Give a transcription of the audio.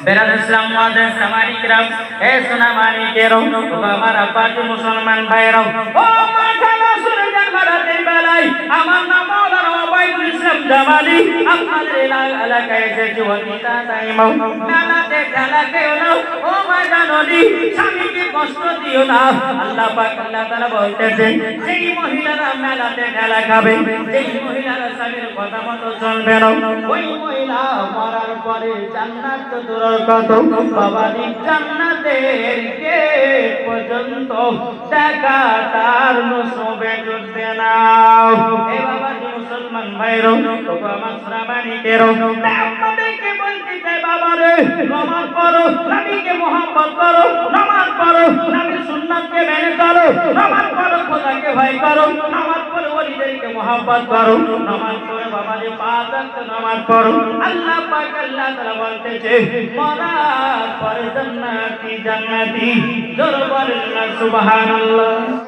বেরাদ ইসলাম মুআজ্জিন সামানি কিরাম এ সোনা মানিকেরও আমার আব্বাজি মুসলমান ভাইরাও ও মাশাআল্লাহ শুনে যান মারাতের বেলায় আমার নাম মাওলানা ওবাইদুল ইসলাম জামালি আপনাদের এলাকায় এসেছি ওদিতা তাইমাও মেলাতে খেলা খেও না ও মা জাননি স্বামীকে কষ্ট দিও না আল্লাহ পাক আল্লাহ তাআলা বলতেছে যেই মহিলারা মেলাতে খেলা খাবে যেই মহিলারা স্বামীর কথা মতো চলবে না ওই মহিলা মরার পরে জান্নাত তো দূরের কথা বাবাজি জান্নাতের গেট পর্যন্ত টাকা তার নসবে জুটবে না এ বাবাজি মুসলমান ভাইরো তো আমার শ্রাবণীকেরও আপনাদেরকে বলতে চাই বাবারে নামাজ পড়ো নবীকে মহব্বত করো নামাজ পড়ো নবীর সুন্নাতকে মেনে চলো নামাজ পড়ো খোদাকে ভয় করো নামাজ পড়ো ওলিদেরকে মহব্বত করো নামাজ পড়ো বাবাজি পাঁচ ওয়াক্ত নামাজ পড়ো আল্লাহ পাক আল্লাহ তাআলা বলতেছে মরার পরে জান্নাতি জান্নাতি জোরে বলেন না সুবহানাল্লাহ